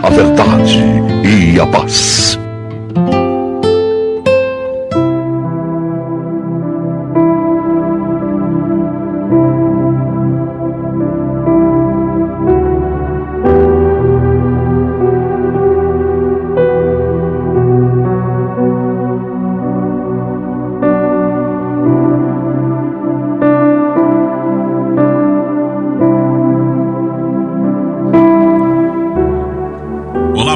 a verdade e a paz.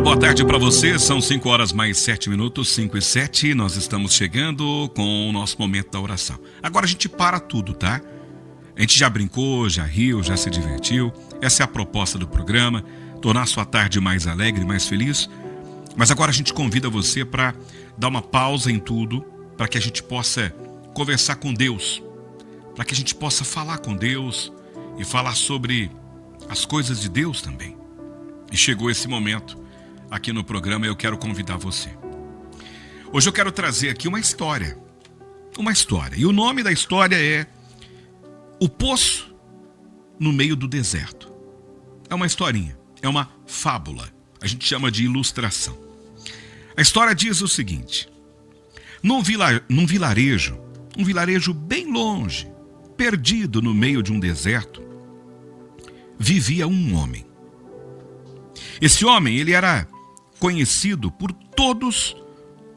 Boa tarde para você, são 5 horas mais 7 minutos, 5 e 7, nós estamos chegando com o nosso momento da oração. Agora a gente para tudo, tá? A gente já brincou, já riu, já se divertiu, essa é a proposta do programa, tornar a sua tarde mais alegre, mais feliz, mas agora a gente convida você para dar uma pausa em tudo, para que a gente possa conversar com Deus, para que a gente possa falar com Deus e falar sobre as coisas de Deus também. E chegou esse momento aqui no programa, eu quero convidar você. Hoje eu quero trazer aqui uma história. E o nome da história é O Poço no Meio do Deserto. É uma historinha, é uma fábula. A gente chama de ilustração. A história diz o seguinte: num vilarejo, um vilarejo bem longe, perdido no meio de um deserto, vivia um homem. Esse homem, ele era conhecido por todos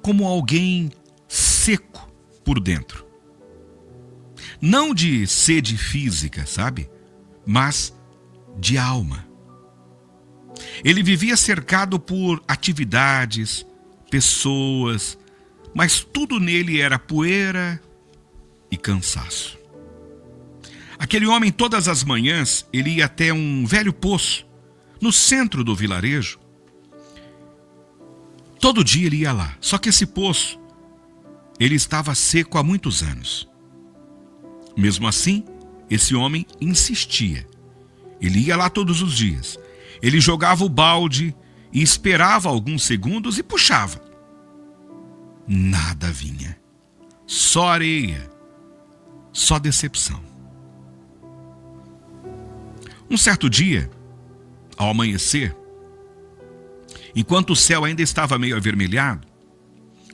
como alguém seco por dentro. Não de sede física, sabe? Mas de alma. Ele vivia cercado por atividades, pessoas, mas tudo nele era poeira e cansaço. Aquele homem, todas as manhãs, ele ia até um velho poço no centro do vilarejo. Todo dia ele ia lá, só que esse poço, ele estava seco há muitos anos. Mesmo assim, esse homem insistia. Ele ia lá todos os dias. Ele jogava o balde e esperava alguns segundos e puxava. Nada vinha. Só areia. Só decepção. Um certo dia, ao amanhecer, enquanto o céu ainda estava meio avermelhado,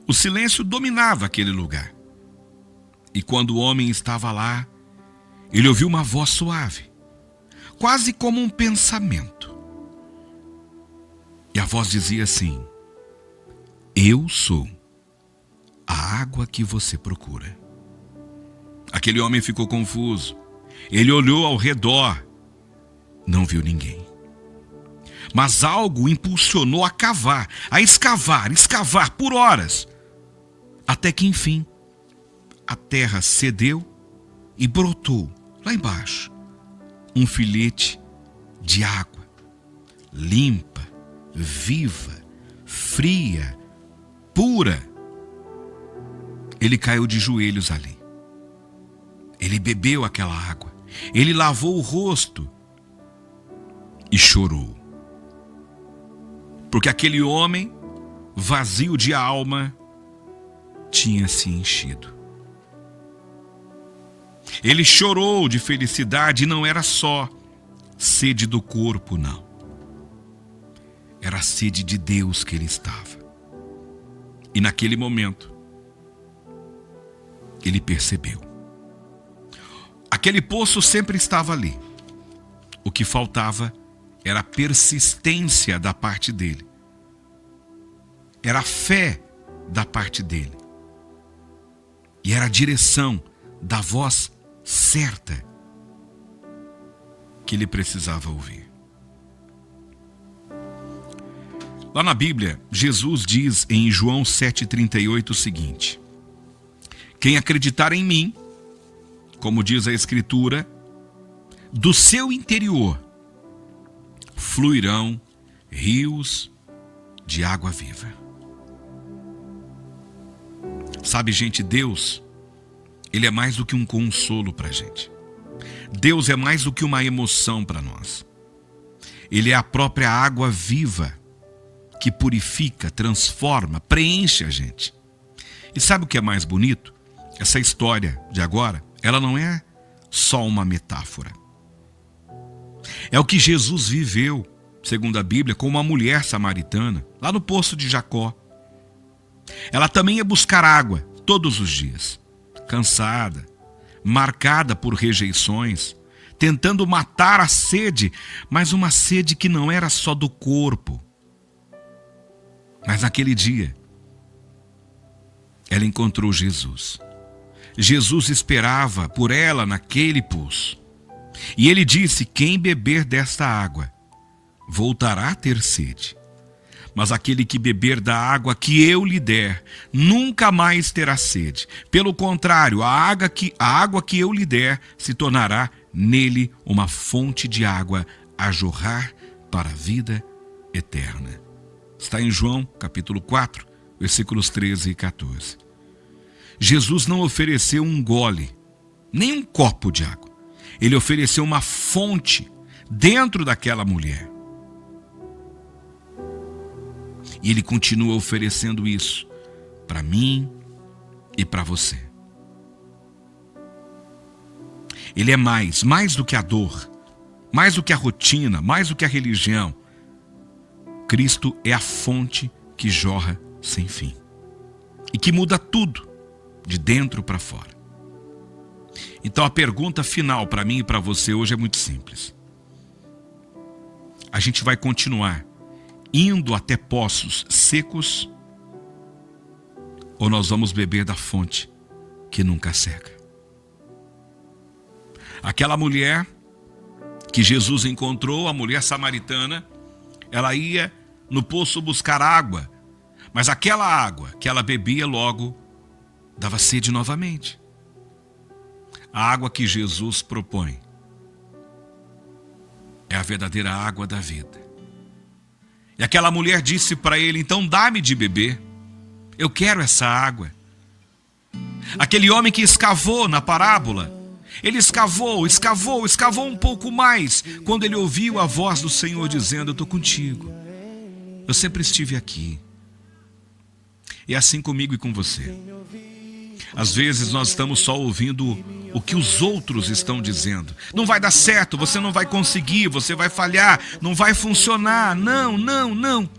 o silêncio dominava aquele lugar. E quando o homem estava lá, ele ouviu uma voz suave, quase como um pensamento. E a voz dizia assim: eu sou a água que você procura. Aquele homem ficou confuso. Ele olhou ao redor, não viu ninguém. Mas algo o impulsionou a cavar, a escavar por horas. Até que, enfim, a terra cedeu e brotou, lá embaixo, um filete de água, limpa, viva, fria, pura. Ele caiu de joelhos ali. Ele bebeu aquela água. Ele lavou o rosto e chorou. Porque aquele homem, vazio de alma, tinha se enchido. Ele chorou de felicidade, e não era só sede do corpo, não. Era a sede de Deus que ele estava. E naquele momento, ele percebeu. Aquele poço sempre estava ali. O que faltava era a persistência da parte dele. Era a fé da parte dele. E era a direção da voz certa que ele precisava ouvir. Lá na Bíblia, Jesus diz em João 7,38 o seguinte: quem acreditar em mim, como diz a Escritura, do seu interior fluirão rios de água viva. Sabe, gente, Deus, Ele é mais do que um consolo para a gente. Deus é mais do que uma emoção para nós. Ele é a própria água viva que purifica, transforma, preenche a gente. E sabe o que é mais bonito? Essa história de agora, ela não é só uma metáfora. É o que Jesus viveu. segundo a Bíblia, com uma mulher samaritana, lá no poço de Jacó. Ela também ia buscar água todos os dias, cansada, marcada por rejeições, tentando matar a sede, mas uma sede que não era só do corpo. Mas naquele dia, ela encontrou Jesus. Jesus esperava por ela naquele poço. E ele disse: quem beber desta água voltará a ter sede. Mas aquele que beber da água que eu lhe der, nunca mais terá sede. Pelo contrário, a água que eu lhe der se tornará nele uma fonte de água a jorrar para a vida eterna. Está em João, capítulo 4, versículos 13 e 14. Jesus não ofereceu um gole, nem um copo de água. Ele ofereceu uma fonte dentro daquela mulher. E ele continua oferecendo isso para mim e para você. Ele é mais do que a dor, mais do que a rotina, mais do que a religião. Cristo é a fonte que jorra sem fim e que muda tudo, de dentro para fora. Então a pergunta final para mim e para você hoje é muito simples. A gente vai continuar indo até poços secos ou nós vamos beber da fonte que nunca seca? Aquela mulher que Jesus encontrou, a mulher samaritana, ela ia no poço buscar água, mas aquela água que ela bebia logo dava sede novamente. A água que Jesus propõe é a verdadeira água da vida. E aquela mulher disse para ele: então dá-me de beber, eu quero essa água. Aquele homem que escavou na parábola, ele escavou um pouco mais, quando ele ouviu a voz do Senhor dizendo: eu estou contigo, eu sempre estive aqui. E é assim comigo e com você. Às vezes nós estamos só ouvindo o que os outros estão dizendo. Não vai dar certo, você não vai conseguir, você vai falhar, não vai funcionar. Não.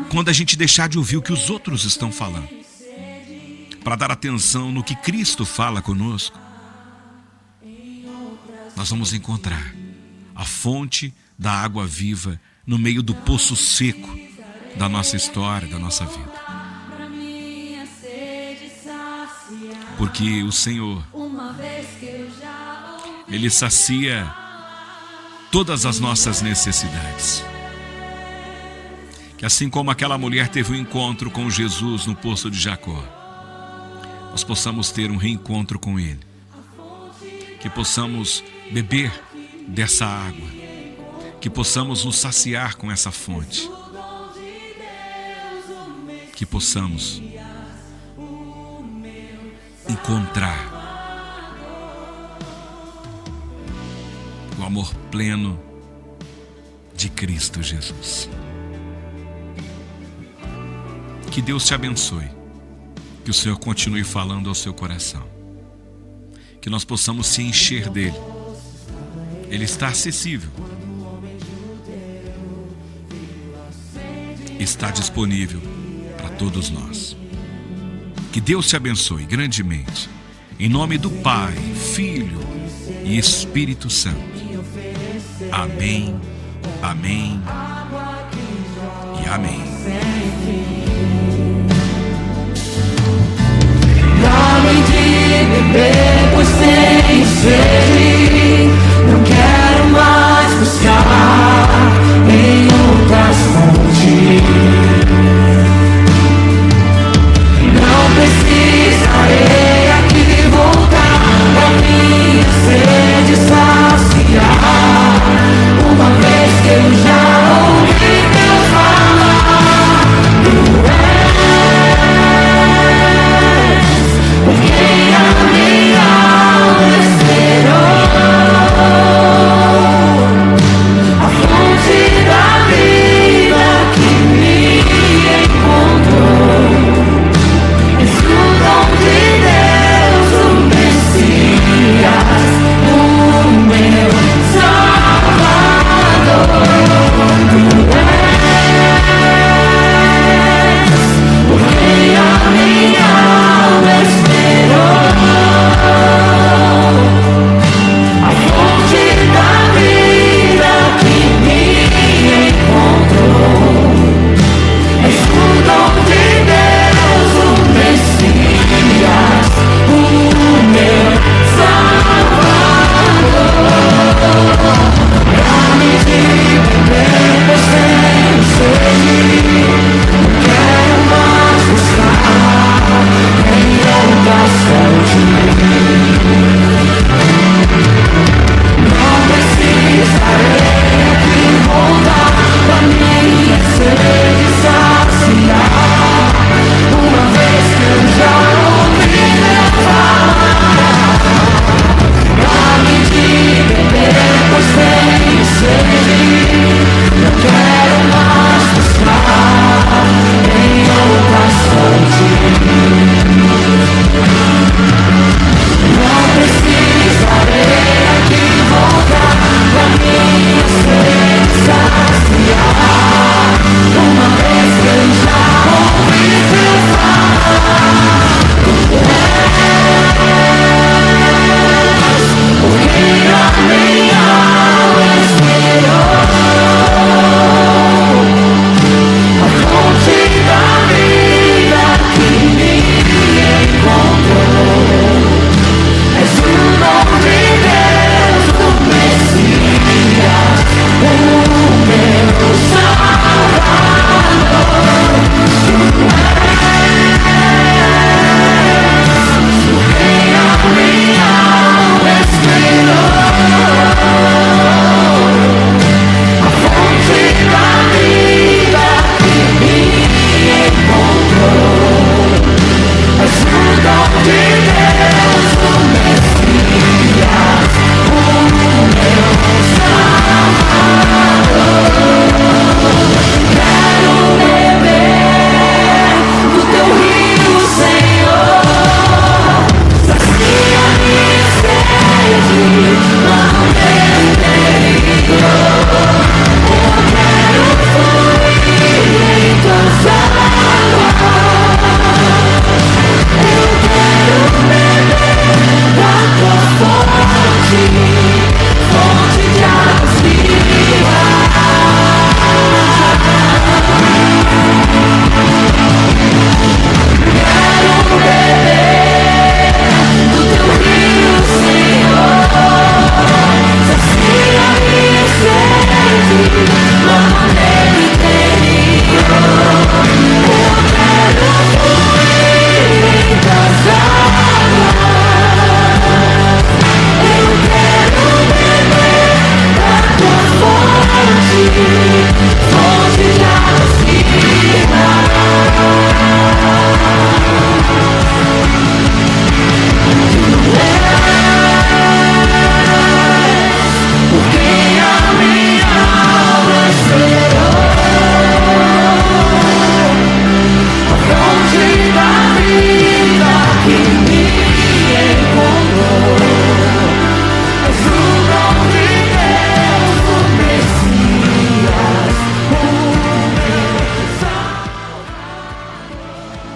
Quando a gente deixar de ouvir o que os outros estão falando, para dar atenção no que Cristo fala conosco, nós vamos encontrar a fonte da água viva no meio do poço seco da nossa história, da nossa vida. Porque o Senhor, Ele sacia todas as nossas necessidades. Que assim como aquela mulher teve um encontro com Jesus no poço de Jacó, nós possamos ter um reencontro com Ele. Que possamos beber dessa água. Que possamos nos saciar com essa fonte. Que possamos encontrar o amor pleno de Cristo Jesus. Que Deus te abençoe. Que o Senhor continue falando ao seu coração. Que nós possamos se encher dele. Ele está acessível. Está disponível para todos nós. Que Deus te abençoe grandemente. Em nome do Pai, Filho e Espírito Santo. Amém, amém e amém. Dá-me de beber, pois sem sede